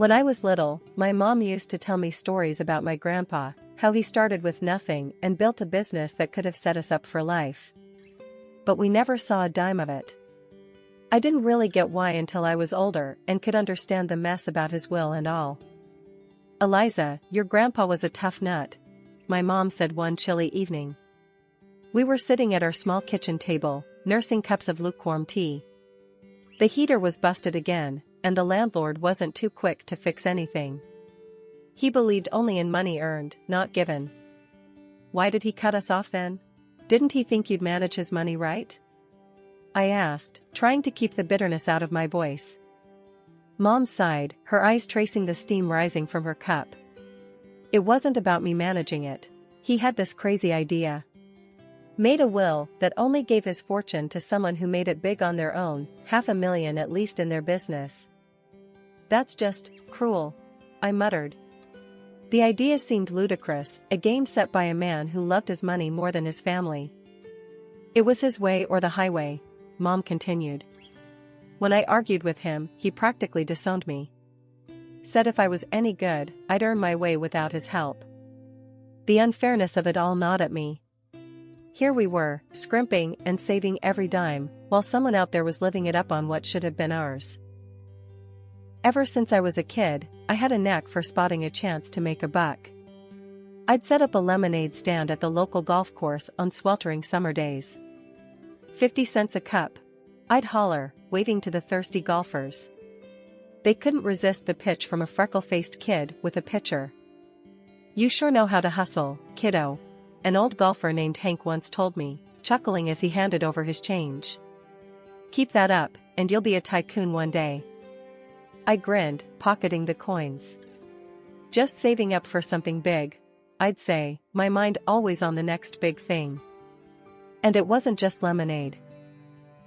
When I was little, my mom used to tell me stories about my grandpa, how he started with nothing and built a business that could have set us up for life. But we never saw a dime of it. I didn't really get why until I was older and could understand the mess about his will and all. "Eliza, your grandpa was a tough nut," my mom said one chilly evening. We were sitting at our small kitchen table, nursing cups of lukewarm tea. The heater was busted again, and the landlord wasn't too quick to fix anything. He believed only in money earned, not given. "Why did he cut us off then? Didn't he think you'd manage his money right?" I asked, trying to keep the bitterness out of my voice. Mom sighed, her eyes tracing the steam rising from her cup. "It wasn't about me managing it. He had this crazy idea. Made a will that only gave his fortune to someone who made it big on their own, $500,000 at least in their business." "That's just cruel," I muttered. The idea seemed ludicrous, a game set by a man who loved his money more than his family. "It was his way or the highway," Mom continued. "When I argued with him, he practically disowned me. Said if I was any good, I'd earn my way without his help." The unfairness of it all gnawed at me. Here we were, scrimping and saving every dime, while someone out there was living it up on what should have been ours. Ever since I was a kid, I had a knack for spotting a chance to make a buck. I'd set up a lemonade stand at the local golf course on sweltering summer days. 50 cents a cup. I'd holler, waving to the thirsty golfers. They couldn't resist the pitch from a freckle-faced kid with a pitcher. "You sure know how to hustle, kiddo," an old golfer named Hank once told me, chuckling as he handed over his change. "Keep that up, and you'll be a tycoon one day." I grinned, pocketing the coins. "Just saving up for something big," I'd say, my mind always on the next big thing. And it wasn't just lemonade.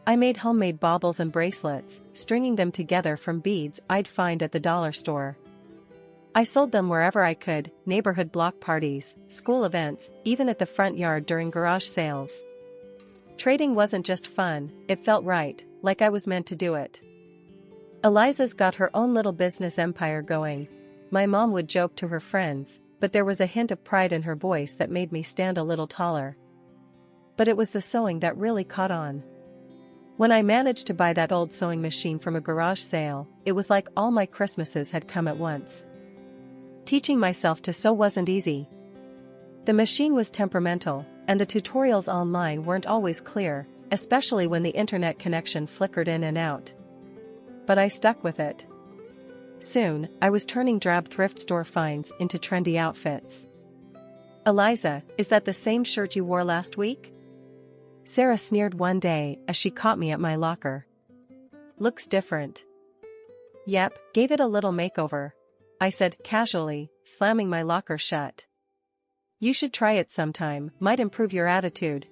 I made homemade baubles and bracelets, stringing them together from beads I'd find at the dollar store. I sold them wherever I could, neighborhood block parties, school events, even at the front yard during garage sales. Trading wasn't just fun, it felt right, like I was meant to do it. "Eliza's got her own little business empire going," my mom would joke to her friends, but there was a hint of pride in her voice that made me stand a little taller. But it was the sewing that really caught on. When I managed to buy that old sewing machine from a garage sale, it was like all my Christmases had come at once. Teaching myself to sew wasn't easy. The machine was temperamental, and the tutorials online weren't always clear, especially when the internet connection flickered in and out. But I stuck with it. Soon, I was turning drab thrift store finds into trendy outfits. "Eliza, is that the same shirt you wore last week?" Sarah sneered one day as she caught me at my locker. "Looks different." "Yep, gave it a little makeover," I said casually, slamming my locker shut. "You should try it sometime, might improve your attitude."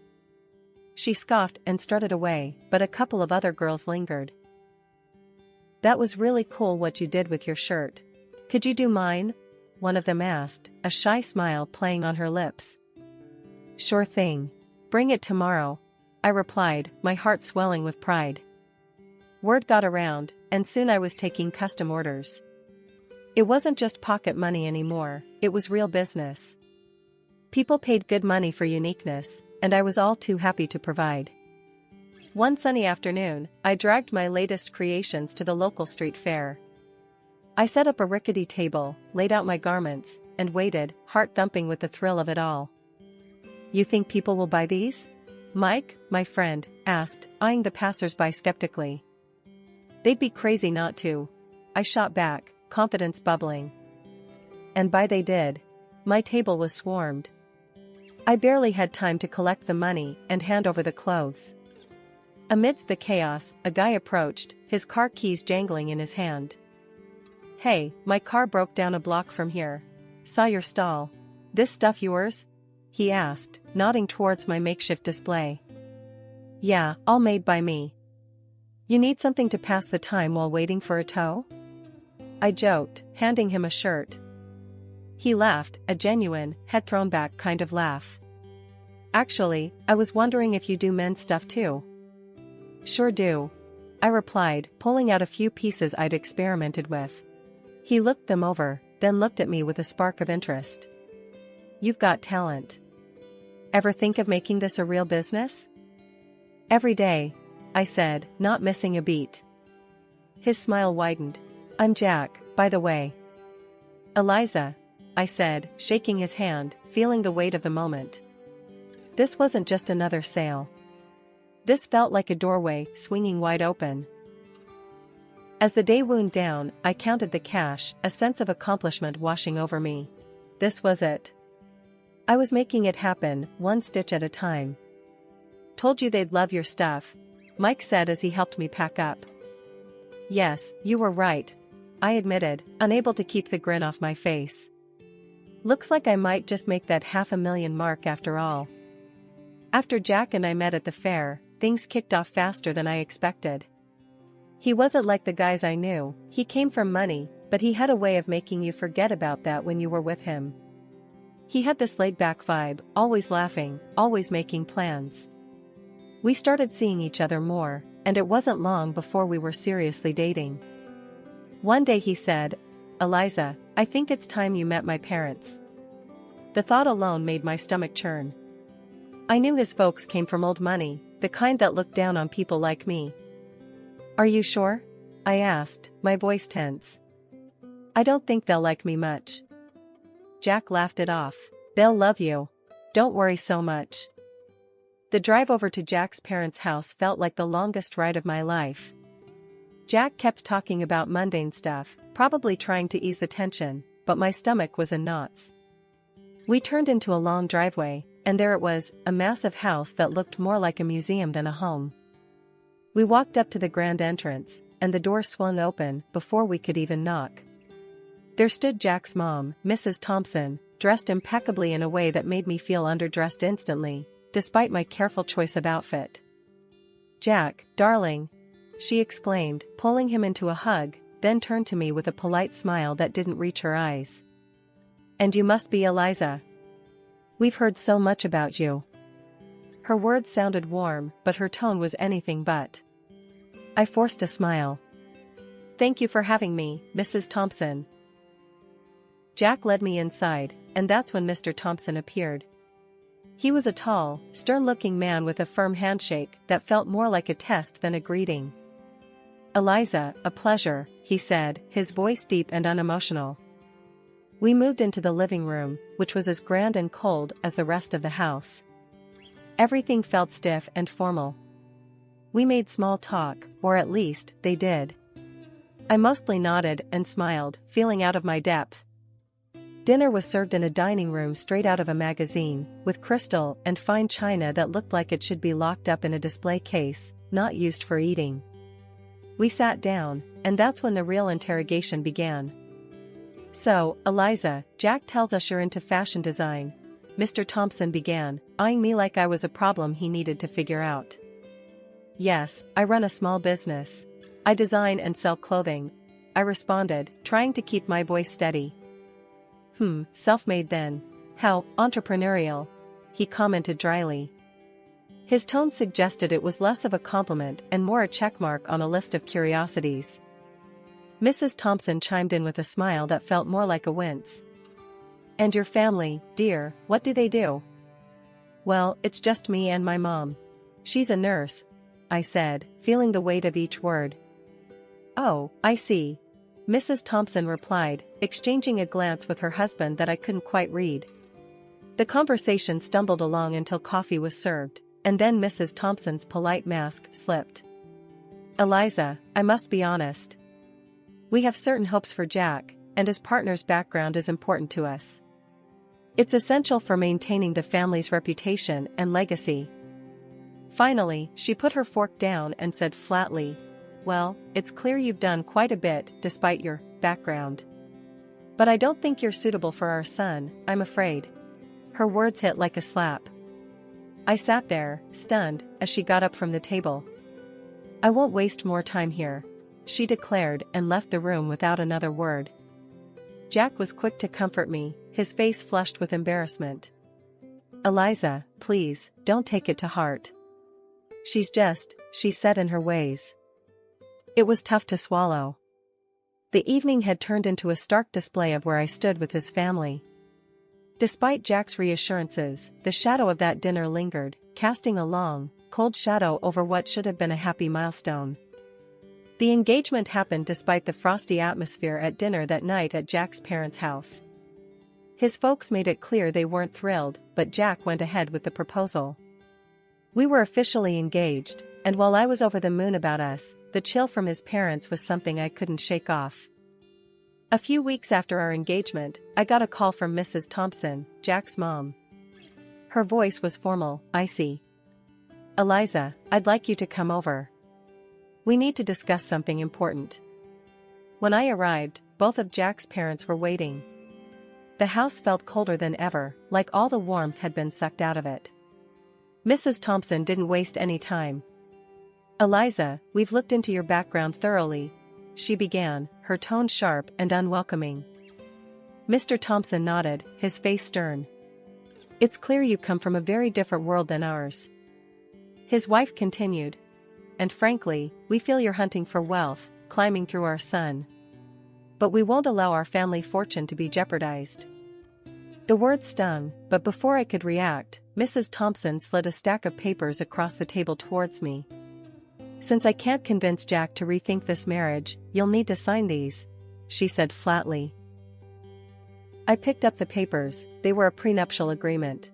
She scoffed and strutted away, but a couple of other girls lingered. "That was really cool what you did with your shirt. Could you do mine?" one of them asked, a shy smile playing on her lips. "Sure thing. Bring it tomorrow," I replied, my heart swelling with pride. Word got around, and soon I was taking custom orders. It wasn't just pocket money anymore, it was real business. People paid good money for uniqueness, and I was all too happy to provide. One sunny afternoon, I dragged my latest creations to the local street fair. I set up a rickety table, laid out my garments, and waited, heart thumping with the thrill of it all. "You think people will buy these?" Mike, my friend, asked, eyeing the passers-by skeptically. "They'd be crazy not to," I shot back, confidence bubbling. And buy they did. My table was swarmed. I barely had time to collect the money and hand over the clothes. Amidst the chaos, a guy approached, his car keys jangling in his hand. "Hey, my car broke down a block from here. Saw your stall. This stuff yours?" he asked, nodding towards my makeshift display. "Yeah, all made by me." "You need something to pass the time while waiting for a tow?" I joked, handing him a shirt. He laughed, a genuine, head-thrown-back kind of laugh. "Actually, I was wondering if you do men's stuff too." "Sure do," I replied, pulling out a few pieces I'd experimented with. He looked them over, then looked at me with a spark of interest. You've got talent. Ever think of making this a real business? Every day, I said, not missing a beat. His smile widened. I'm Jack, by the way. Eliza, I said, shaking his hand, feeling the weight of the moment. This wasn't just another sale. This felt like a doorway, swinging wide open. As the day wound down, I counted the cash, a sense of accomplishment washing over me. This was it. I was making it happen, one stitch at a time. Told you they'd love your stuff, Mike said as he helped me pack up. Yes, you were right, I admitted, unable to keep the grin off my face. Looks like I might just make that $500,000 mark after all. After Jack and I met at the fair, things kicked off faster than I expected. He wasn't like the guys I knew, he came from money, but he had a way of making you forget about that when you were with him. He had this laid-back vibe, always laughing, always making plans. We started seeing each other more, and it wasn't long before we were seriously dating. One day he said, Eliza, I think it's time you met my parents. The thought alone made my stomach churn. I knew his folks came from old money, the kind that looked down on people like me. Are you sure? I asked, my voice tense. I don't think they'll like me much. Jack laughed it off. They'll love you. Don't worry so much. The drive over to Jack's parents' house felt like the longest ride of my life. Jack kept talking about mundane stuff, probably trying to ease the tension, but my stomach was in knots. We turned into a long driveway, and there it was, a massive house that looked more like a museum than a home. We walked up to the grand entrance, and the door swung open before we could even knock. There stood Jack's mom, Mrs. Thompson, dressed impeccably in a way that made me feel underdressed instantly, despite my careful choice of outfit. Jack, darling, she exclaimed, pulling him into a hug, then turned to me with a polite smile that didn't reach her eyes. And you must be Eliza. We've heard so much about you. Her words sounded warm, but her tone was anything but. I forced a smile. Thank you for having me, Mrs. Thompson. Jack led me inside, and that's when Mr. Thompson appeared. He was a tall, stern-looking man with a firm handshake that felt more like a test than a greeting. Eliza, a pleasure, he said, his voice deep and unemotional. We moved into the living room, which was as grand and cold as the rest of the house. Everything felt stiff and formal. We made small talk, or at least, they did. I mostly nodded and smiled, feeling out of my depth. Dinner was served in a dining room straight out of a magazine, with crystal and fine china that looked like it should be locked up in a display case, not used for eating. We sat down, and that's when the real interrogation began. So, Eliza, Jack tells us you're into fashion design, Mr. Thompson began, eyeing me like I was a problem he needed to figure out. Yes, I run a small business. I design and sell clothing, I responded, trying to keep my voice steady. Self-made then. How entrepreneurial, he commented dryly. His tone suggested it was less of a compliment and more a checkmark on a list of curiosities. Mrs. Thompson chimed in with a smile that felt more like a wince. And your family, dear, what do they do? Well, it's just me and my mom. She's a nurse, I said, feeling the weight of each word. Oh, I see. Mrs. Thompson replied, exchanging a glance with her husband that I couldn't quite read. The conversation stumbled along until coffee was served, and then Mrs. Thompson's polite mask slipped. Eliza, I must be honest. We have certain hopes for Jack, and his partner's background is important to us. It's essential for maintaining the family's reputation and legacy. Finally, she put her fork down and said flatly, well, it's clear you've done quite a bit despite your background. But I don't think you're suitable for our son, I'm afraid. Her words hit like a slap. I sat there, stunned, as she got up from the table. I won't waste more time here, she declared and left the room without another word. Jack was quick to comfort me, his face flushed with embarrassment. Eliza, please, don't take it to heart. She's just, she said in her ways. It was tough to swallow. The evening had turned into a stark display of where I stood with his family. Despite Jack's reassurances, the shadow of that dinner lingered, casting a long, cold shadow over what should have been a happy milestone. The engagement happened despite the frosty atmosphere at dinner that night at Jack's parents' house. His folks made it clear they weren't thrilled, but Jack went ahead with the proposal. We were officially engaged, and while I was over the moon about us, the chill from his parents was something I couldn't shake off. A few weeks after our engagement, I got a call from Mrs. Thompson, Jack's mom. Her voice was formal. "I see. Eliza, I'd like you to come over. We need to discuss something important." When I arrived, both of Jack's parents were waiting. The house felt colder than ever, like all the warmth had been sucked out of it. Mrs. Thompson didn't waste any time. "Eliza, we've looked into your background thoroughly," she began, her tone sharp and unwelcoming. Mr. Thompson nodded, his face stern. "It's clear you come from a very different world than ours." His wife continued. "And frankly, we feel you're hunting for wealth, climbing through our son. But we won't allow our family fortune to be jeopardized." The words stung, but before I could react, Mrs. Thompson slid a stack of papers across the table towards me. "Since I can't convince Jack to rethink this marriage, you'll need to sign these," she said flatly. I picked up the papers. They were a prenuptial agreement.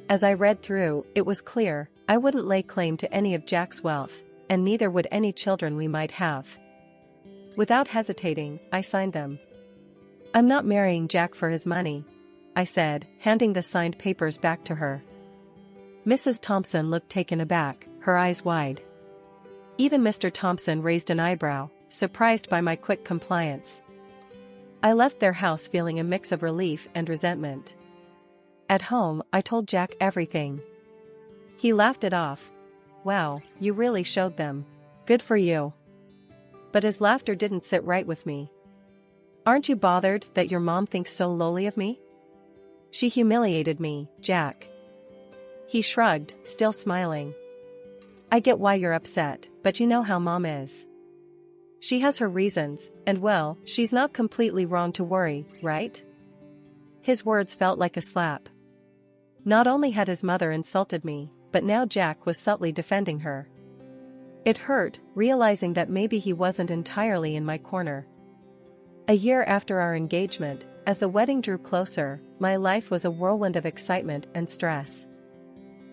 As I read through, it was clear, I wouldn't lay claim to any of Jack's wealth, and neither would any children we might have. Without hesitating, I signed them. "I'm not marrying Jack for his money," I said, handing the signed papers back to her. Mrs. Thompson looked taken aback, her eyes wide. Even Mr. Thompson raised an eyebrow, surprised by my quick compliance. I left their house feeling a mix of relief and resentment. At home, I told Jack everything. He laughed it off. "Wow, you really showed them. Good for you." But his laughter didn't sit right with me. "Aren't you bothered that your mom thinks so lowly of me? She humiliated me, Jack." He shrugged, still smiling. "I get why you're upset, but you know how mom is. She has her reasons, and well, she's not completely wrong to worry, right?" His words felt like a slap. Not only had his mother insulted me, but now Jack was subtly defending her. It hurt, realizing that maybe he wasn't entirely in my corner. A year after our engagement, as the wedding drew closer, my life was a whirlwind of excitement and stress.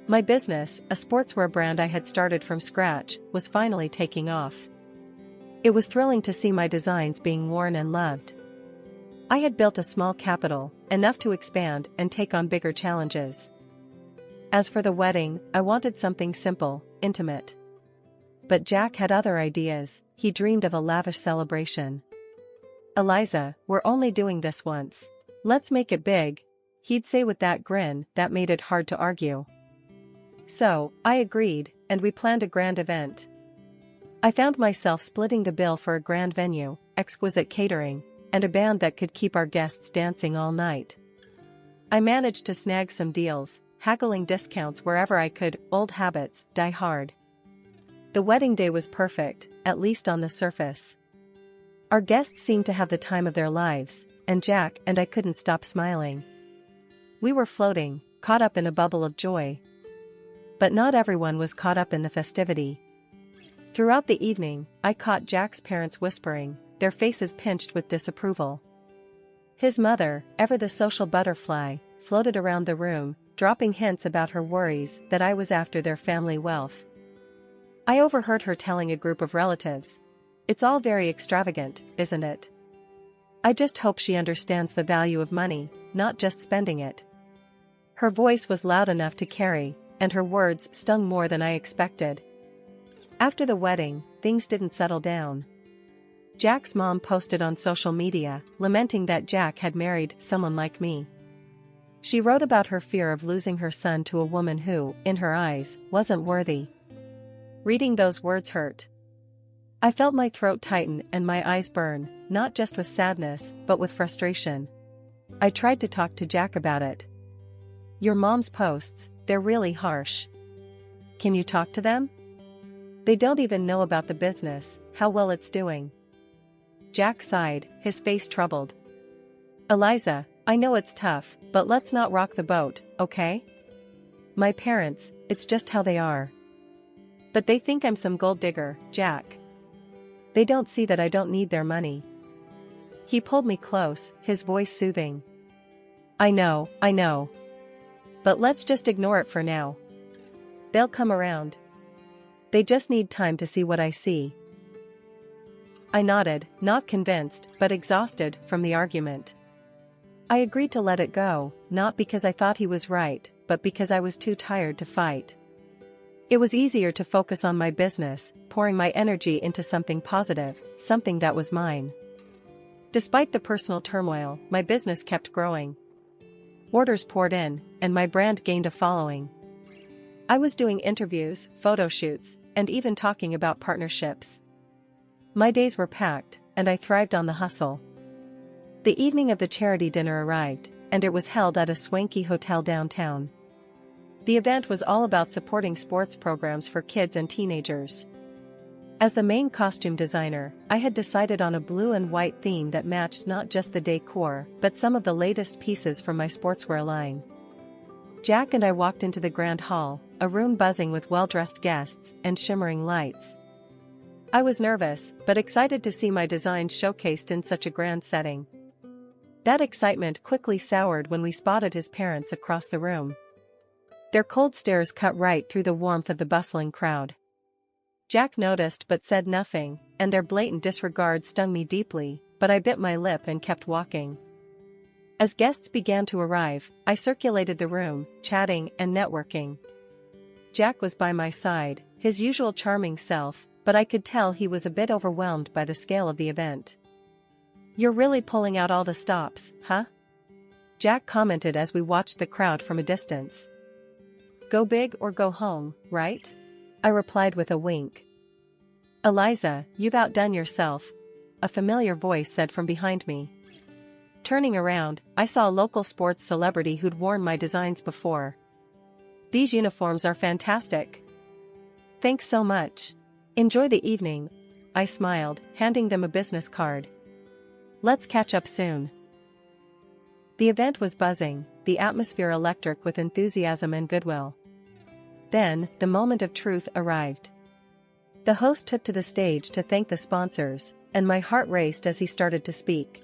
My business, a sportswear brand I had started from scratch, was finally taking off. It was thrilling to see my designs being worn and loved. I had built a small capital, enough to expand and take on bigger challenges. As for the wedding, I wanted something simple, intimate. But Jack had other ideas. He dreamed of a lavish celebration. "Eliza, we're only doing this once. Let's make it big," he'd say with that grin that made it hard to argue. So, I agreed, and we planned a grand event. I found myself splitting the bill for a grand venue, exquisite catering, and a band that could keep our guests dancing all night. I managed to snag some deals, haggling discounts wherever I could. Old habits die hard. The wedding day was perfect, at least on the surface. Our guests seemed to have the time of their lives, and Jack and I couldn't stop smiling. We were floating, caught up in a bubble of joy. But not everyone was caught up in the festivity. Throughout the evening, I caught Jack's parents whispering, their faces pinched with disapproval. His mother, ever the social butterfly, floated around the room, dropping hints about her worries that I was after their family wealth. I overheard her telling a group of relatives, "It's all very extravagant, isn't it? I just hope she understands the value of money, not just spending it." Her voice was loud enough to carry, and her words stung more than I expected. After the wedding, things didn't settle down. Jack's mom posted on social media, lamenting that Jack had married someone like me. She wrote about her fear of losing her son to a woman who, in her eyes, wasn't worthy. Reading those words hurt. I felt my throat tighten and my eyes burn, not just with sadness, but with frustration. I tried to talk to Jack about it. "Your mom's posts, they're really harsh. Can you talk to them? They don't even know about the business, how well it's doing." Jack sighed, his face troubled. Eliza, I know it's tough, but let's not rock the boat, okay? My parents, it's just how they are. But they think I'm some gold digger, Jack. They don't see that I don't need their money. He pulled me close, his voice soothing. I know. But let's just ignore it for now. They'll come around. They just need time to see what I see. I nodded, not convinced, but exhausted from the argument. I agreed to let it go, not because I thought he was right, but because I was too tired to fight. It was easier to focus on my business, pouring my energy into something positive, something that was mine. Despite the personal turmoil, my business kept growing. Orders poured in, and my brand gained a following. I was doing interviews, photo shoots, and even talking about partnerships. My days were packed, and I thrived on the hustle. The evening of the charity dinner arrived, and it was held at a swanky hotel downtown. The event was all about supporting sports programs for kids and teenagers. As the main costume designer, I had decided on a blue and white theme that matched not just the decor, but some of the latest pieces from my sportswear line. Jack and I walked into the grand hall, a room buzzing with well-dressed guests and shimmering lights. I was nervous, but excited to see my designs showcased in such a grand setting. That excitement quickly soured when we spotted his parents across the room. Their cold stares cut right through the warmth of the bustling crowd. Jack noticed but said nothing, and their blatant disregard stung me deeply, but I bit my lip and kept walking. As guests began to arrive, I circulated the room, chatting and networking. Jack was by my side, his usual charming self, but I could tell he was a bit overwhelmed by the scale of the event. You're really pulling out all the stops, huh? Jack commented as we watched the crowd from a distance. Go big or go home, right? I replied with a wink. Eliza, you've outdone yourself, a familiar voice said from behind me. Turning around, I saw a local sports celebrity who'd worn my designs before. These uniforms are fantastic. Thanks so much. Enjoy the evening, I smiled, handing them a business card. Let's catch up soon. The event was buzzing, the atmosphere electric with enthusiasm and goodwill. Then, the moment of truth arrived. The host took to the stage to thank the sponsors, and my heart raced as he started to speak.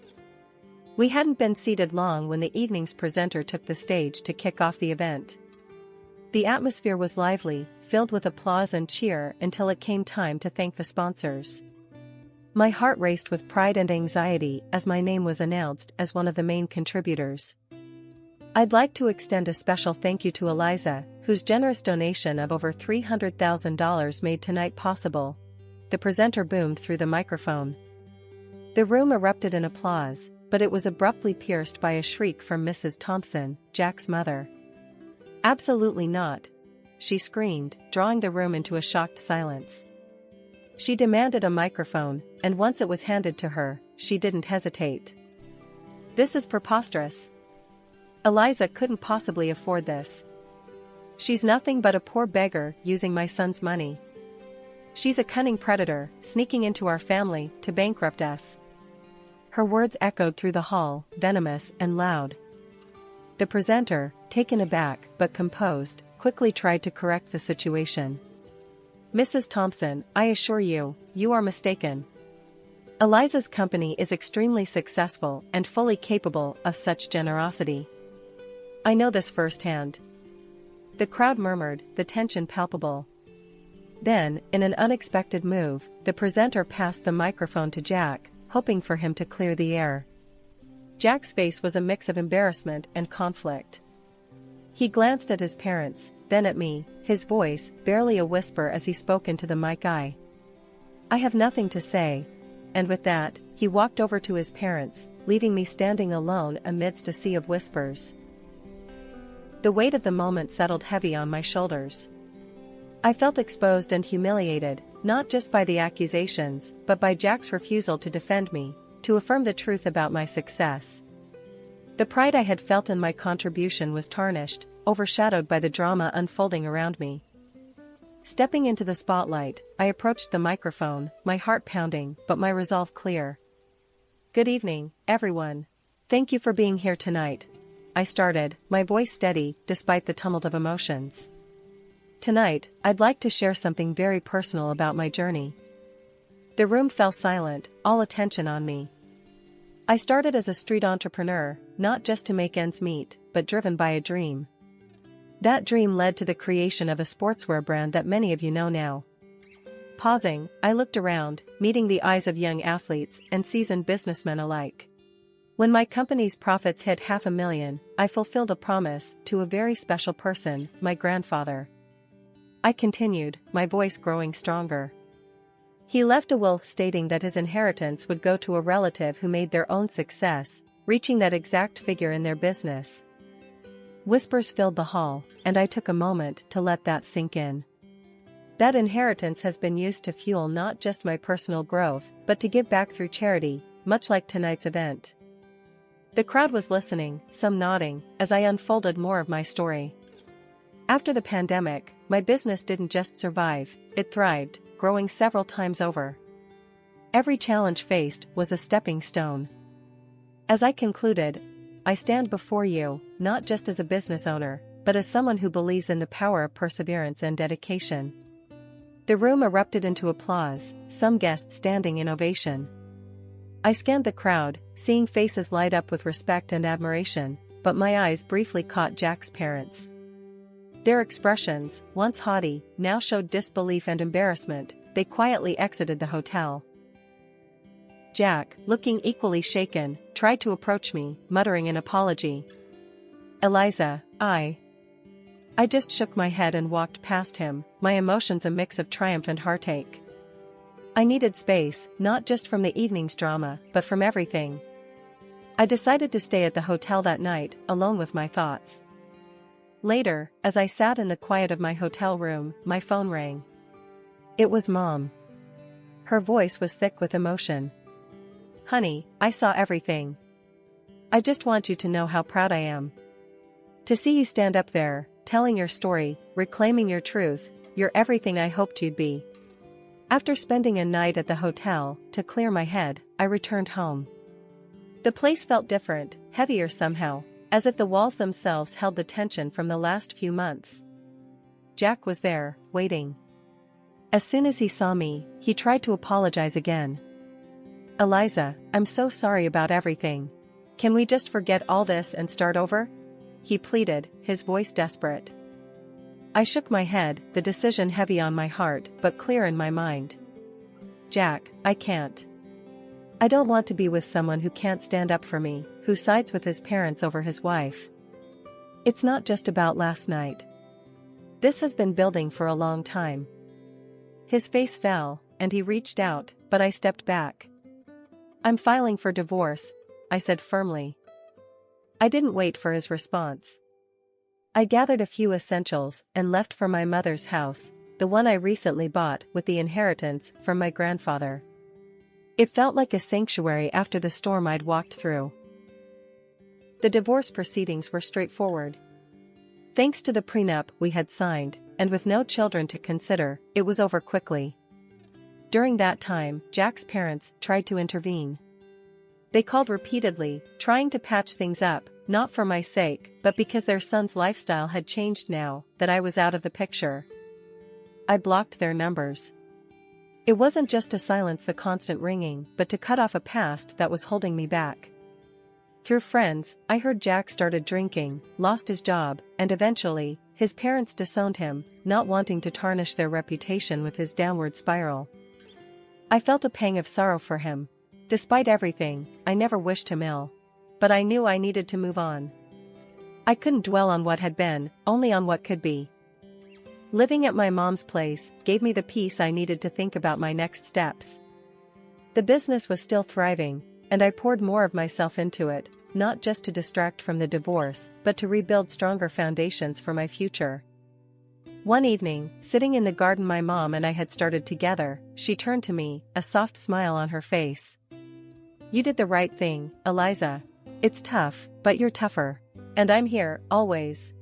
We hadn't been seated long when the evening's presenter took the stage to kick off the event. The atmosphere was lively, filled with applause and cheer until it came time to thank the sponsors. My heart raced with pride and anxiety as my name was announced as one of the main contributors. I'd like to extend a special thank you to Eliza, whose generous donation of over $300,000 made tonight possible. The presenter boomed through the microphone. The room erupted in applause, but it was abruptly pierced by a shriek from Mrs. Thompson, Jack's mother. Absolutely not, she screamed, drawing the room into a shocked silence. She demanded a microphone, and once it was handed to her, she didn't hesitate. This is preposterous. Eliza couldn't possibly afford this. She's nothing but a poor beggar using my son's money. She's a cunning predator, sneaking into our family to bankrupt us. Her words echoed through the hall, venomous and loud. The presenter, taken aback but composed, quickly tried to correct the situation. Mrs. Thompson, I assure you, you are mistaken. Eliza's company is extremely successful and fully capable of such generosity. I know this firsthand. The crowd murmured, the tension palpable. Then, in an unexpected move, the presenter passed the microphone to Jack, hoping for him to clear the air. Jack's face was a mix of embarrassment and conflict. He glanced at his parents, then at me, his voice barely a whisper as he spoke into the mic. I have nothing to say. And with that, he walked over to his parents, leaving me standing alone amidst a sea of whispers. The weight of the moment settled heavy on my shoulders. I felt exposed and humiliated, not just by the accusations, but by Jack's refusal to defend me, to affirm the truth about my success. The pride I had felt in my contribution was tarnished, overshadowed by the drama unfolding around me. Stepping into the spotlight, I approached the microphone, my heart pounding, but my resolve clear. Good evening, everyone. Thank you for being here tonight. I started, my voice steady despite the tumult of emotions. Tonight, I'd like to share something very personal about my journey. The room fell silent, all attention on me. I started as a street entrepreneur, not just to make ends meet, but driven by a dream. That dream led to the creation of a sportswear brand that many of you know now. Pausing, I looked around, meeting the eyes of young athletes and seasoned businessmen alike. When my company's profits hit $500,000, I fulfilled a promise to a very special person, my grandfather. I continued, my voice growing stronger. He left a will stating that his inheritance would go to a relative who made their own success, reaching that exact figure in their business. Whispers filled the hall, and I took a moment to let that sink in. That inheritance has been used to fuel not just my personal growth, but to give back through charity, much like tonight's event. The crowd was listening, some nodding, as I unfolded more of my story. After the pandemic, my business didn't just survive, it thrived, growing several times over. Every challenge faced was a stepping stone. As I concluded, I stand before you, not just as a business owner, but as someone who believes in the power of perseverance and dedication. The room erupted into applause, some guests standing in ovation. I scanned the crowd, seeing faces light up with respect and admiration, but my eyes briefly caught Jack's parents. Their expressions, once haughty, now showed disbelief and embarrassment. They quietly exited the hotel. Jack, looking equally shaken, tried to approach me, muttering an apology. Eliza, I just shook my head and walked past him, my emotions a mix of triumph and heartache. I needed space, not just from the evening's drama, but from everything. I decided to stay at the hotel that night, alone with my thoughts. Later, as I sat in the quiet of my hotel room, my phone rang. It was Mom. Her voice was thick with emotion. Honey, I saw everything. I just want you to know how proud I am. To see you stand up there, telling your story, reclaiming your truth, you're everything I hoped you'd be. After spending a night at the hotel, to clear my head, I returned home. The place felt different, heavier somehow, as if the walls themselves held the tension from the last few months. Jack was there, waiting. As soon as he saw me, he tried to apologize again. Eliza, I'm so sorry about everything. Can we just forget all this and start over? He pleaded, his voice desperate. I shook my head, the decision heavy on my heart but clear in my mind. Jack, I can't. I don't want to be with someone who can't stand up for me, who sides with his parents over his wife. It's not just about last night. This has been building for a long time. His face fell, and he reached out, but I stepped back. I'm filing for divorce, I said firmly. I didn't wait for his response. I gathered a few essentials and left for my mother's house, the one I recently bought with the inheritance from my grandfather. It felt like a sanctuary after the storm I'd walked through. The divorce proceedings were straightforward. Thanks to the prenup we had signed, and with no children to consider, it was over quickly. During that time, Jack's parents tried to intervene. They called repeatedly, trying to patch things up, not for my sake, but because their son's lifestyle had changed now that I was out of the picture. I blocked their numbers. It wasn't just to silence the constant ringing, but to cut off a past that was holding me back. Through friends, I heard Jack started drinking, lost his job, and eventually, his parents disowned him, not wanting to tarnish their reputation with his downward spiral. I felt a pang of sorrow for him. Despite everything, I never wished him ill. But I knew I needed to move on. I couldn't dwell on what had been, only on what could be. Living at my mom's place gave me the peace I needed to think about my next steps. The business was still thriving, and I poured more of myself into it, not just to distract from the divorce, but to rebuild stronger foundations for my future. One evening, sitting in the garden my mom and I had started together, she turned to me, a soft smile on her face. You did the right thing, Eliza. It's tough, but you're tougher. And I'm here, always.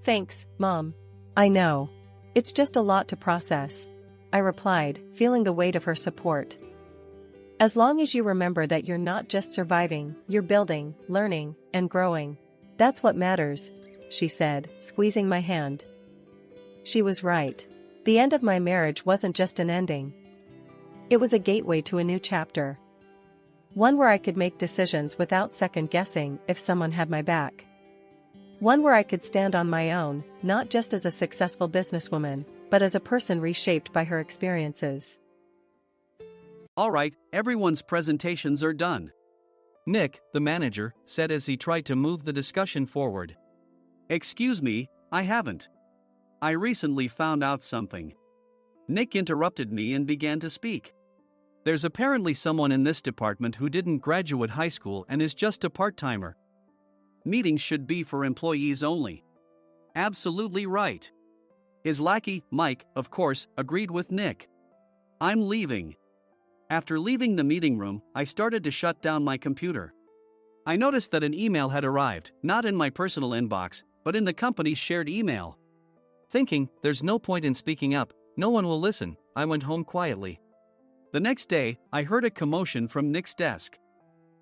Thanks, Mom. I know. It's just a lot to process, I replied, feeling the weight of her support. As long as you remember that you're not just surviving, you're building, learning, and growing. That's what matters, she said, squeezing my hand. She was right. The end of my marriage wasn't just an ending. It was a gateway to a new chapter. One where I could make decisions without second guessing if someone had my back. One where I could stand on my own, not just as a successful businesswoman, but as a person reshaped by her experiences. All right, everyone's presentations are done, Nick, the manager, said as he tried to move the discussion forward. Excuse me, I haven't. I recently found out something. Nick interrupted me and began to speak. There's apparently someone in this department who didn't graduate high school and is just a part-timer. Meetings should be for employees only. Absolutely right. His lackey, Mike, of course, agreed with Nick. I'm leaving. After leaving the meeting room, I started to shut down my computer. I noticed that an email had arrived, not in my personal inbox, but in the company's shared email. Thinking, there's no point in speaking up, no one will listen, I went home quietly. The next day, I heard a commotion from Nick's desk.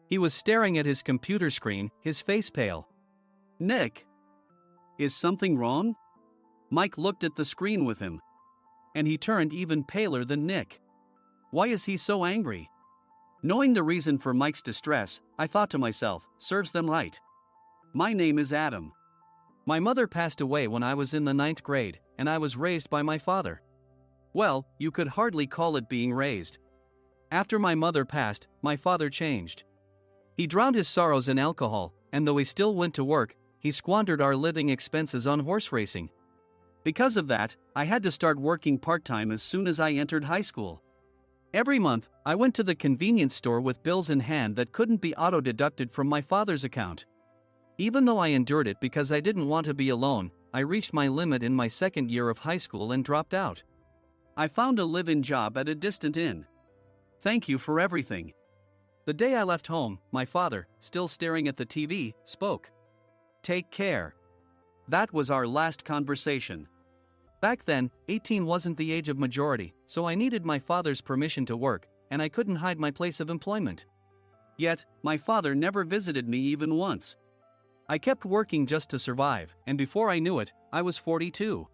He was staring at his computer screen, his face pale. Nick! Is something wrong? Mike looked at the screen with him. And he turned even paler than Nick. Why is he so angry? Knowing the reason for Mike's distress, I thought to myself, serves them right. My name is Adam. My mother passed away when I was in the 9th grade, and I was raised by my father. Well, you could hardly call it being raised. After my mother passed, my father changed. He drowned his sorrows in alcohol, and though he still went to work, he squandered our living expenses on horse racing. Because of that, I had to start working part-time as soon as I entered high school. Every month, I went to the convenience store with bills in hand that couldn't be auto-deducted from my father's account. Even though I endured it because I didn't want to be alone, I reached my limit in my second year of high school and dropped out. I found a live-in job at a distant inn. Thank you for everything. The day I left home, my father, still staring at the TV, spoke. Take care. That was our last conversation. Back then, 18 wasn't the age of majority, so I needed my father's permission to work, and I couldn't hide my place of employment. Yet, my father never visited me even once. I kept working just to survive, and before I knew it, I was 42.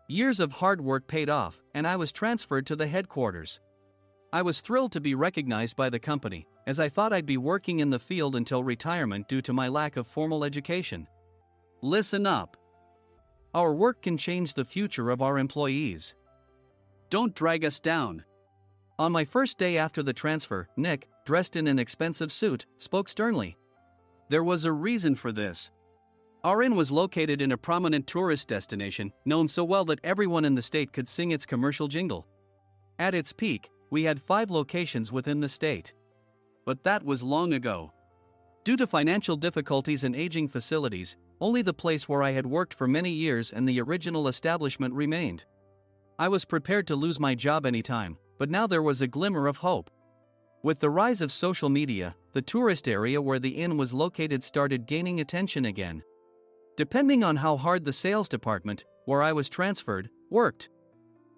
Years of hard work paid off, and I was transferred to the headquarters. I was thrilled to be recognized by the company, as I thought I'd be working in the field until retirement due to my lack of formal education. Listen up. Our work can change the future of our employees. Don't drag us down. On my first day after the transfer, Nick, dressed in an expensive suit, spoke sternly. There was a reason for this. Our inn was located in a prominent tourist destination, known so well that everyone in the state could sing its commercial jingle. At its peak, we had 5 locations within the state. But that was long ago. Due to financial difficulties and aging facilities, only the place where I had worked for many years and the original establishment remained. I was prepared to lose my job anytime, but now there was a glimmer of hope. With the rise of social media, the tourist area where the inn was located started gaining attention again. Depending on how hard the sales department, where I was transferred, worked,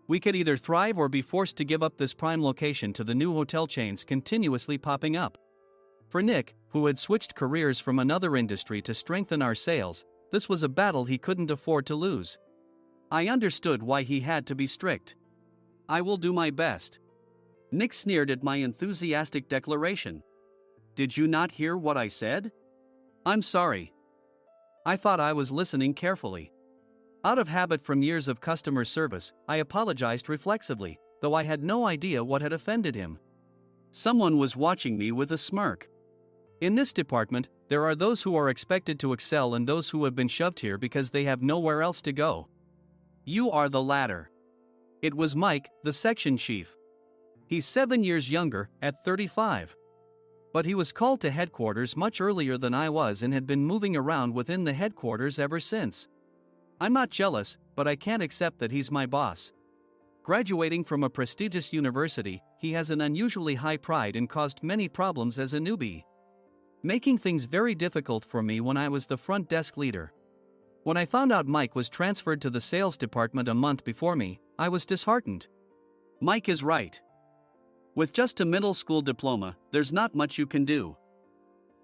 we could either thrive or be forced to give up this prime location to the new hotel chains continuously popping up. For Nick, who had switched careers from another industry to strengthen our sales, this was a battle he couldn't afford to lose. I understood why he had to be strict. I will do my best. Nick sneered at my enthusiastic declaration. Did you not hear what I said? I'm sorry. I thought I was listening carefully. Out of habit from years of customer service, I apologized reflexively, though I had no idea what had offended him. Someone was watching me with a smirk. In this department, there are those who are expected to excel and those who have been shoved here because they have nowhere else to go. You are the latter. It was Mike, the section chief. He's 7 years younger, at 35. But he was called to headquarters much earlier than I was and had been moving around within the headquarters ever since. I'm not jealous, but I can't accept that he's my boss. Graduating from a prestigious university, he has an unusually high pride and caused many problems as a newbie, making things very difficult for me when I was the front desk leader. When I found out Mike was transferred to the sales department a month before me, I was disheartened. Mike is right. With just a middle school diploma, there's not much you can do.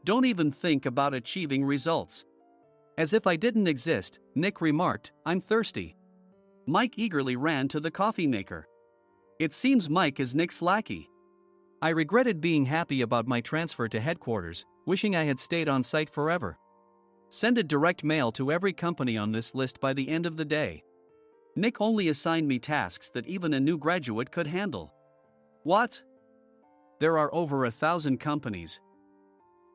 Don't even think about achieving results. As if I didn't exist, Nick remarked, I'm thirsty. Mike eagerly ran to the coffee maker. It seems Mike is Nick's lackey. I regretted being happy about my transfer to headquarters, wishing I had stayed on site forever. Send a direct mail to every company on this list by the end of the day. Nick only assigned me tasks that even a new graduate could handle. What? There are over 1,000 companies.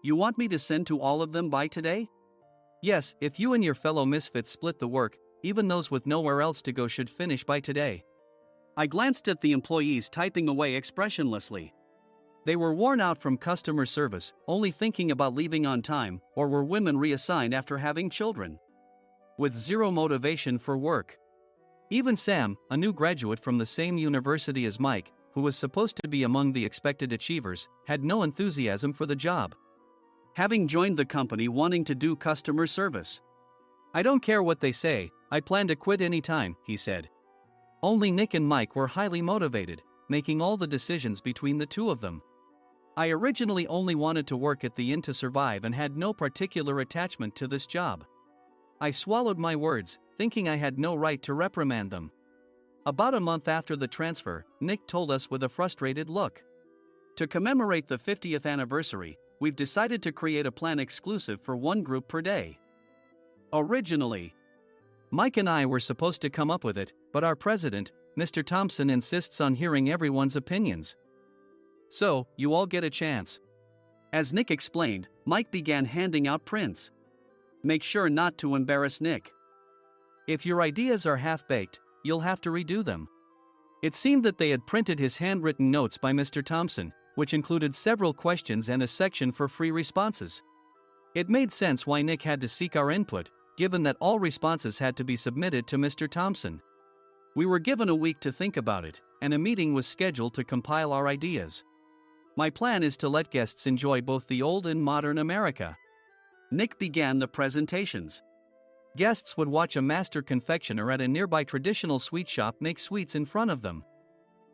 You want me to send to all of them by today? Yes, if you and your fellow misfits split the work, even those with nowhere else to go should finish by today. I glanced at the employees typing away expressionlessly. They were worn out from customer service, only thinking about leaving on time, or were women reassigned after having children. With zero motivation for work. Even Sam, a new graduate from the same university as Mike, who was supposed to be among the expected achievers, had no enthusiasm for the job. Having joined the company wanting to do customer service. I don't care what they say, I plan to quit anytime, he said. Only Nick and Mike were highly motivated, making all the decisions between the two of them. I originally only wanted to work at the inn to survive and had no particular attachment to this job. I swallowed my words, thinking I had no right to reprimand them. About a month after the transfer, Nick told us with a frustrated look. To commemorate the 50th anniversary, we've decided to create a plan exclusive for one group per day. Originally, Mike and I were supposed to come up with it, but our president, Mr. Thompson, insists on hearing everyone's opinions. So, you all get a chance. As Nick explained, Mike began handing out prints. Make sure not to embarrass Nick. If your ideas are half-baked, you'll have to redo them. It seemed that they had printed his handwritten notes by Mr. Thompson, which included several questions and a section for free responses. It made sense why Nick had to seek our input, given that all responses had to be submitted to Mr. Thompson. We were given a week to think about it, and a meeting was scheduled to compile our ideas. My plan is to let guests enjoy both the old and modern America. Nick began the presentations. Guests would watch a master confectioner at a nearby traditional sweet shop make sweets in front of them.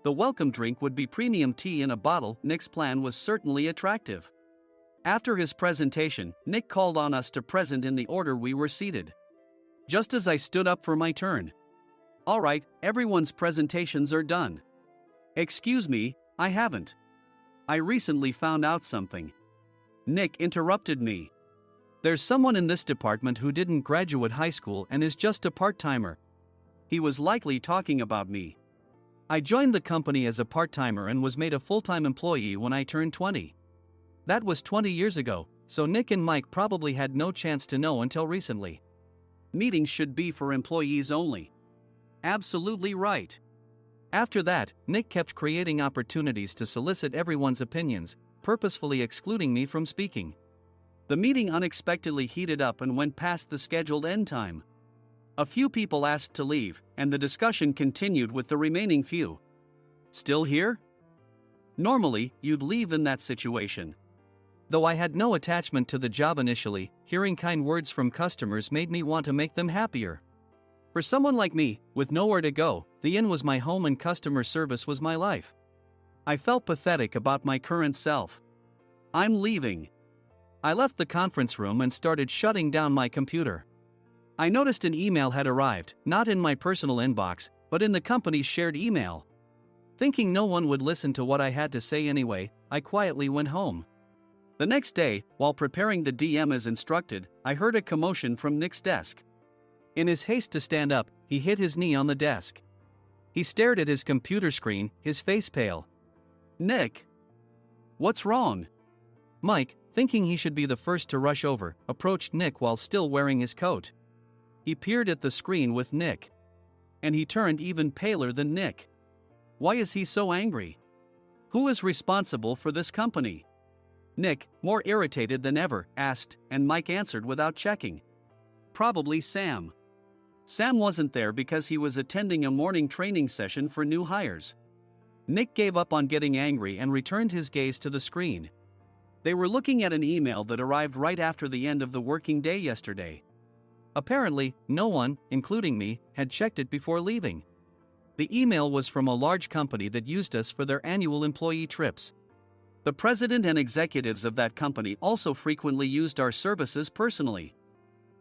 The welcome drink would be premium tea in a bottle. Nick's plan was certainly attractive. After his presentation, Nick called on us to present in the order we were seated. Just as I stood up for my turn. All right, everyone's presentations are done. Excuse me, I haven't. I recently found out something. Nick interrupted me. There's someone in this department who didn't graduate high school and is just a part-timer. He was likely talking about me. I joined the company as a part-timer and was made a full-time employee when I turned 20. That was 20 years ago, so Nick and Mike probably had no chance to know until recently. Meetings should be for employees only. Absolutely right. After that, Nick kept creating opportunities to solicit everyone's opinions, purposefully excluding me from speaking. The meeting unexpectedly heated up and went past the scheduled end time. A few people asked to leave, and the discussion continued with the remaining few. Still here? Normally, you'd leave in that situation. Though I had no attachment to the job initially, hearing kind words from customers made me want to make them happier. For someone like me, with nowhere to go, the inn was my home and customer service was my life. I felt pathetic about my current self. I'm leaving. I left the conference room and started shutting down my computer. I noticed an email had arrived, not in my personal inbox, but in the company's shared email. Thinking no one would listen to what I had to say anyway, I quietly went home. The next day, while preparing the DM as instructed, I heard a commotion from Nick's desk. In his haste to stand up, he hit his knee on the desk. He stared at his computer screen, his face pale. Nick! What's wrong? Mike, thinking he should be the first to rush over, approached Nick while still wearing his coat. He peered at the screen with Nick. And he turned even paler than Nick. Why is he so angry? Who is responsible for this company? Nick, more irritated than ever, asked, and Mike answered without checking. Probably Sam. Sam wasn't there because he was attending a morning training session for new hires. Nick gave up on getting angry and returned his gaze to the screen. They were looking at an email that arrived right after the end of the working day yesterday. Apparently, no one, including me, had checked it before leaving. The email was from a large company that used us for their annual employee trips. The president and executives of that company also frequently used our services personally.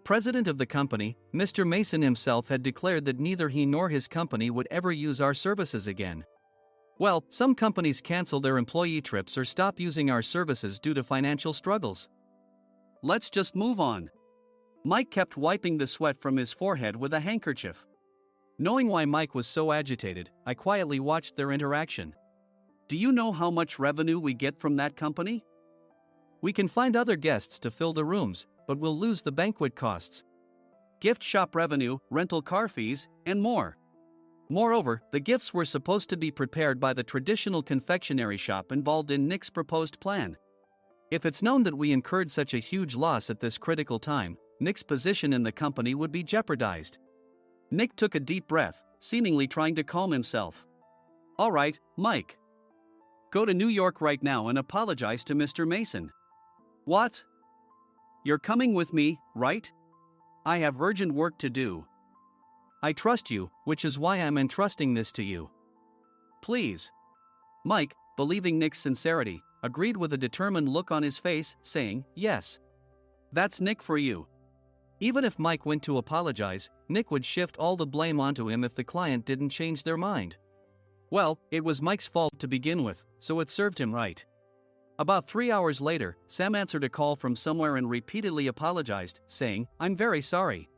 President of the company, Mr. Mason himself, had declared that neither he nor his company would ever use our services again. Well, some companies cancel their employee trips or stop using our services due to financial struggles. Let's just move on. Mike kept wiping the sweat from his forehead with a handkerchief. Knowing why Mike was so agitated, I quietly watched their interaction. Do you know how much revenue we get from that company? We can find other guests to fill the rooms, but we'll lose the banquet costs, gift shop revenue, rental car fees, and more. Moreover, the gifts were supposed to be prepared by the traditional confectionery shop involved in Nick's proposed plan. If it's known that we incurred such a huge loss at this critical time, Nick's position in the company would be jeopardized. Nick took a deep breath, seemingly trying to calm himself. All right, Mike. Go to New York right now and apologize to Mr. Mason. What? You're coming with me, right? I have urgent work to do. I trust you, which is why I'm entrusting this to you. Please. Mike, believing Nick's sincerity, agreed with a determined look on his face, saying, yes. That's Nick for you. Even if Mike went to apologize, Nick would shift all the blame onto him if the client didn't change their mind. Well, it was Mike's fault to begin with, so it served him right. About 3 hours later, Sam answered a call from somewhere and repeatedly apologized, saying, I'm very sorry.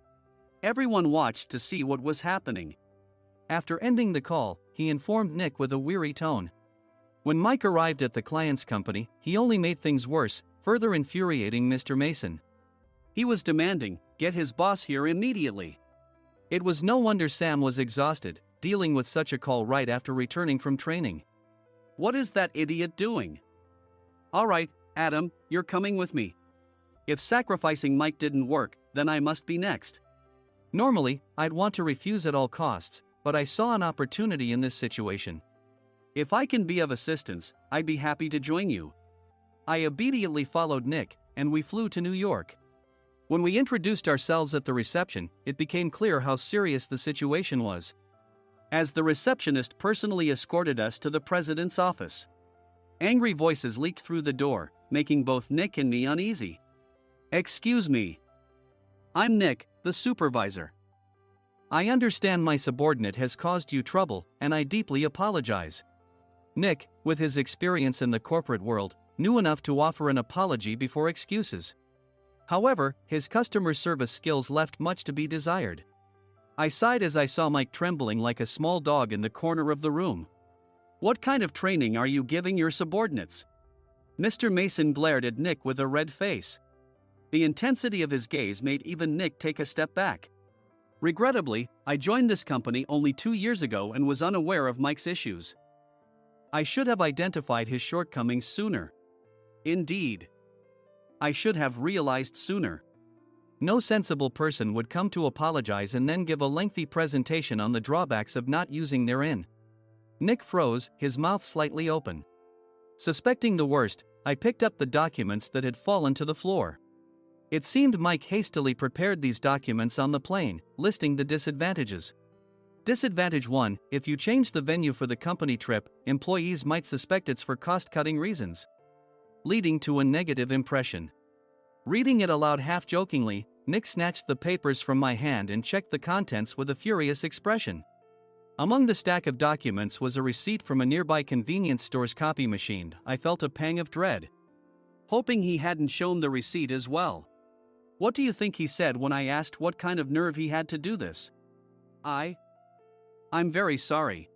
Everyone watched to see what was happening. After ending the call, he informed Nick with a weary tone. When Mike arrived at the client's company, he only made things worse, further infuriating Mr. Mason. He was demanding, get his boss here immediately. It was no wonder Sam was exhausted, dealing with such a call right after returning from training. What is that idiot doing? All right, Adam, you're coming with me. If sacrificing Mike didn't work, then I must be next. Normally, I'd want to refuse at all costs, but I saw an opportunity in this situation. If I can be of assistance, I'd be happy to join you. I obediently followed Nick, and we flew to New York. When we introduced ourselves at the reception, it became clear how serious the situation was. As the receptionist personally escorted us to the president's office. Angry voices leaked through the door, making both Nick and me uneasy. Excuse me. I'm Nick, the supervisor. I understand my subordinate has caused you trouble, and I deeply apologize. Nick, with his experience in the corporate world, knew enough to offer an apology before excuses. However, his customer service skills left much to be desired. I sighed as I saw Mike trembling like a small dog in the corner of the room. What kind of training are you giving your subordinates? Mr. Mason glared at Nick with a red face. The intensity of his gaze made even Nick take a step back. Regrettably, I joined this company only 2 years ago and was unaware of Mike's issues. I should have identified his shortcomings sooner. Indeed. I should have realized sooner. No sensible person would come to apologize and then give a lengthy presentation on the drawbacks of not using their in. Nick froze, his mouth slightly open. Suspecting the worst, I picked up the documents that had fallen to the floor. It seemed Mike hastily prepared these documents on the plane, listing the disadvantages. Disadvantage 1, if you change the venue for the company trip, employees might suspect it's for cost-cutting reasons, leading to a negative impression. Reading it aloud half-jokingly, Nick snatched the papers from my hand and checked the contents with a furious expression. Among the stack of documents was a receipt from a nearby convenience store's copy machine. I felt a pang of dread, hoping he hadn't shown the receipt as well. What do you think he said when I asked what kind of nerve he had to do this? I'm very sorry.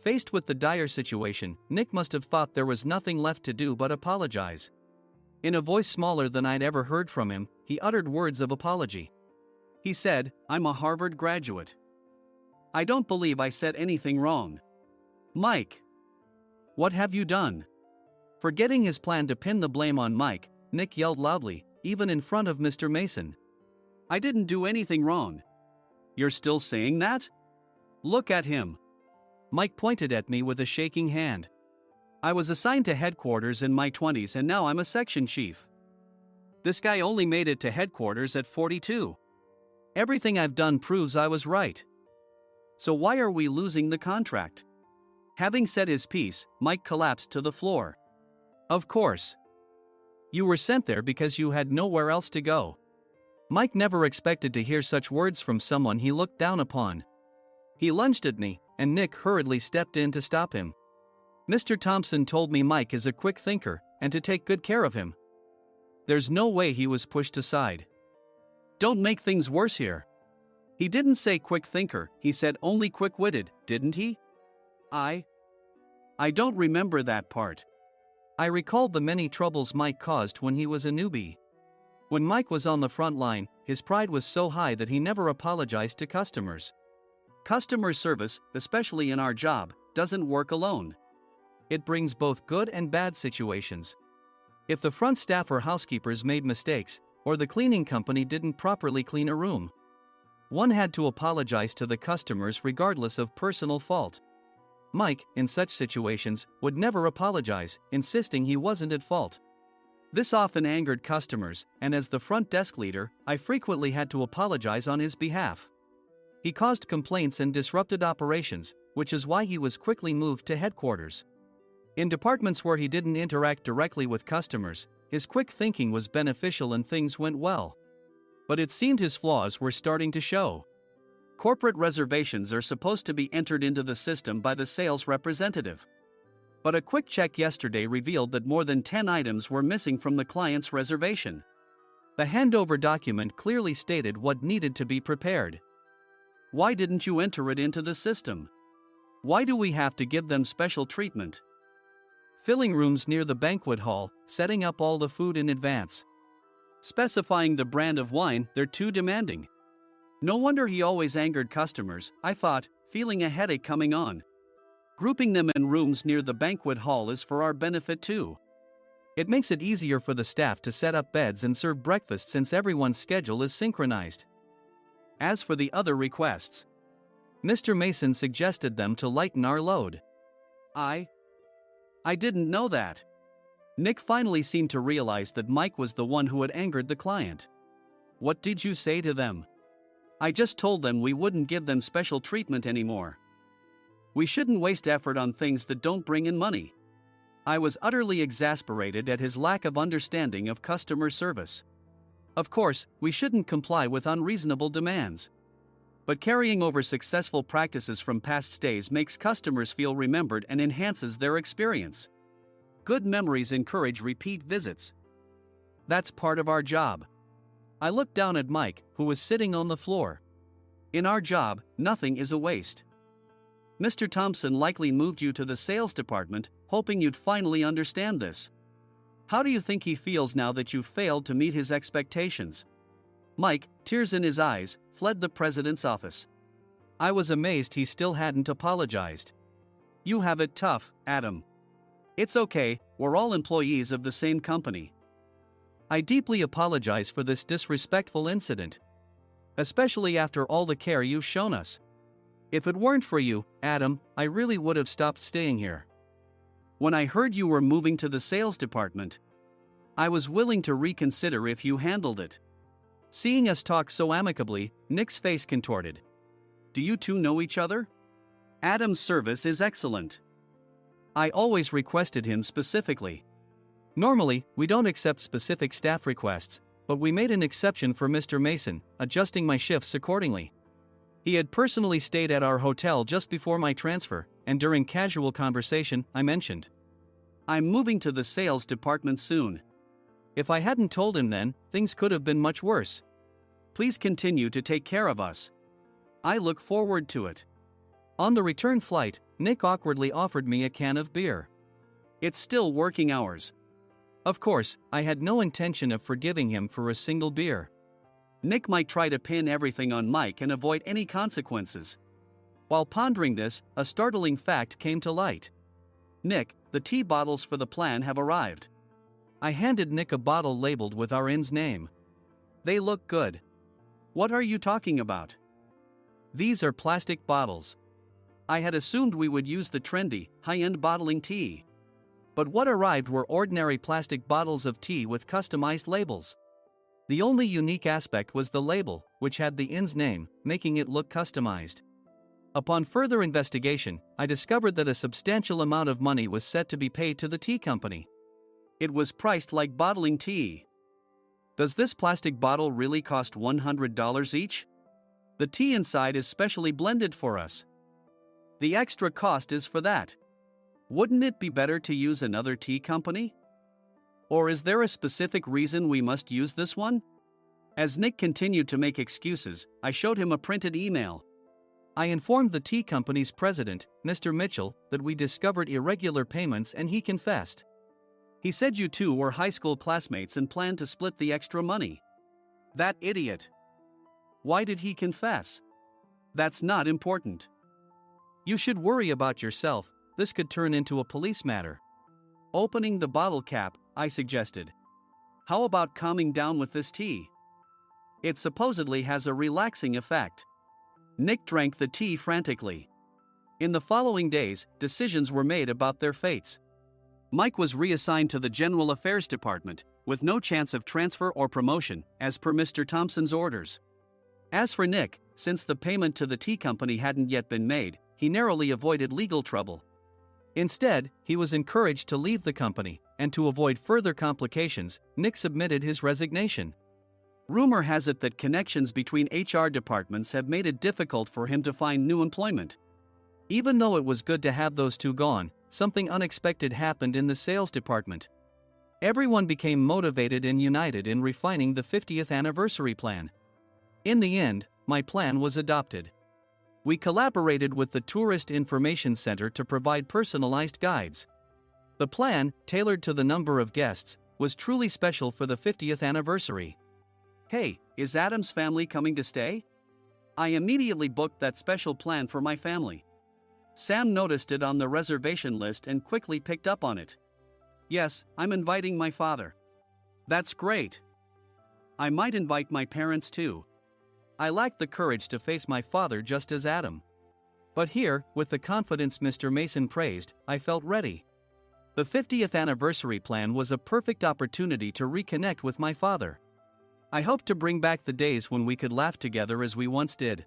Faced with the dire situation, Nick must have thought there was nothing left to do but apologize. In a voice smaller than I'd ever heard from him, he uttered words of apology. He said, I'm a Harvard graduate. I don't believe I said anything wrong. Mike! What have you done? Forgetting his plan to pin the blame on Mike, Nick yelled loudly, even in front of Mr. Mason. I didn't do anything wrong. You're still saying that? Look at him. Mike pointed at me with a shaking hand. I was assigned to headquarters in my 20s and now I'm a section chief. This guy only made it to headquarters at 42. Everything I've done proves I was right. So why are we losing the contract? Having said his piece, Mike collapsed to the floor. Of course. You were sent there because you had nowhere else to go. Mike never expected to hear such words from someone he looked down upon. He lunged at me, and Nick hurriedly stepped in to stop him. Mr. Thompson told me Mike is a quick thinker, and to take good care of him. There's no way he was pushed aside. Don't make things worse here. He didn't say quick thinker, he said only quick-witted, didn't he? I don't remember that part. I recalled the many troubles Mike caused when he was a newbie. When Mike was on the front line, his pride was so high that he never apologized to customers. Customer service, especially in our job, doesn't work alone. It brings both good and bad situations. If the front staff or housekeepers made mistakes, or the cleaning company didn't properly clean a room, one had to apologize to the customers regardless of personal fault. Mike, in such situations, would never apologize, insisting he wasn't at fault. This often angered customers, and as the front desk leader, I frequently had to apologize on his behalf. He caused complaints and disrupted operations, which is why he was quickly moved to headquarters. In departments where he didn't interact directly with customers, his quick thinking was beneficial and things went well. But it seemed his flaws were starting to show. Corporate reservations are supposed to be entered into the system by the sales representative. But a quick check yesterday revealed that more than 10 items were missing from the client's reservation. The handover document clearly stated what needed to be prepared. Why didn't you enter it into the system? Why do we have to give them special treatment? Filling rooms near the banquet hall, setting up all the food in advance. Specifying the brand of wine, they're too demanding. No wonder he always angered customers, I thought, feeling a headache coming on. Grouping them in rooms near the banquet hall is for our benefit too. It makes it easier for the staff to set up beds and serve breakfast since everyone's schedule is synchronized. As for the other requests, Mr. Mason suggested them to lighten our load. I didn't know that. Nick finally seemed to realize that Mike was the one who had angered the client. What did you say to them? I just told them we wouldn't give them special treatment anymore. We shouldn't waste effort on things that don't bring in money. I was utterly exasperated at his lack of understanding of customer service. Of course, we shouldn't comply with unreasonable demands. But carrying over successful practices from past stays makes customers feel remembered and enhances their experience. Good memories encourage repeat visits. That's part of our job. I looked down at Mike, who was sitting on the floor. In our job, nothing is a waste. Mr. Thompson likely moved you to the sales department, hoping you'd finally understand this. How do you think he feels now that you failed to meet his expectations? Mike, tears in his eyes, fled the president's office. I was amazed he still hadn't apologized. You have it tough, Adam. It's okay, we're all employees of the same company. I deeply apologize for this disrespectful incident. Especially after all the care you've shown us. If it weren't for you, Adam, I really would have stopped staying here. When I heard you were moving to the sales department, I was willing to reconsider if you handled it. Seeing us talk so amicably, Nick's face contorted. Do you two know each other? Adam's service is excellent. I always requested him specifically. Normally, we don't accept specific staff requests, but we made an exception for Mr. Mason, adjusting my shifts accordingly. He had personally stayed at our hotel just before my transfer, and during casual conversation, I mentioned, I'm moving to the sales department soon. If I hadn't told him then, things could have been much worse. Please continue to take care of us. I look forward to it. On the return flight, Nick awkwardly offered me a can of beer. It's still working hours. Of course, I had no intention of forgiving him for a single beer. Nick might try to pin everything on Mike and avoid any consequences. While pondering this, a startling fact came to light. Nick, the tea bottles for the plan have arrived. I handed Nick a bottle labeled with our inn's name. They look good. What are you talking about? These are plastic bottles. I had assumed we would use the trendy, high-end bottling tea. But what arrived were ordinary plastic bottles of tea with customized labels. The only unique aspect was the label, which had the inn's name, making it look customized. Upon further investigation, I discovered that a substantial amount of money was set to be paid to the tea company. It was priced like bottling tea. Does this plastic bottle really cost $100 each? The tea inside is specially blended for us. The extra cost is for that. Wouldn't it be better to use another tea company? Or is there a specific reason we must use this one? As Nick continued to make excuses, I showed him a printed email. I informed the tea company's president, Mr. Mitchell, that we discovered irregular payments and he confessed. He said you two were high school classmates and planned to split the extra money. That idiot. Why did he confess? That's not important. You should worry about yourself, this could turn into a police matter. Opening the bottle cap, I suggested. How about calming down with this tea? It supposedly has a relaxing effect. Nick drank the tea frantically. In the following days, decisions were made about their fates. Mike was reassigned to the General Affairs Department, with no chance of transfer or promotion, as per Mr. Thompson's orders. As for Nick, since the payment to the tea company hadn't yet been made, he narrowly avoided legal trouble. Instead, he was encouraged to leave the company, and to avoid further complications, Nick submitted his resignation. Rumor has it that connections between HR departments have made it difficult for him to find new employment. Even though it was good to have those two gone, something unexpected happened in the sales department. Everyone became motivated and united in refining the 50th anniversary plan. In the end, my plan was adopted. We collaborated with the Tourist Information Center to provide personalized guides. The plan, tailored to the number of guests, was truly special for the 50th anniversary. Hey, is Adam's family coming to stay? I immediately booked that special plan for my family. Sam noticed it on the reservation list and quickly picked up on it. Yes, I'm inviting my father. That's great. I might invite my parents too. I lacked the courage to face my father just as Adam. But here, with the confidence Mr. Mason praised, I felt ready. The 50th anniversary plan was a perfect opportunity to reconnect with my father. I hoped to bring back the days when we could laugh together as we once did.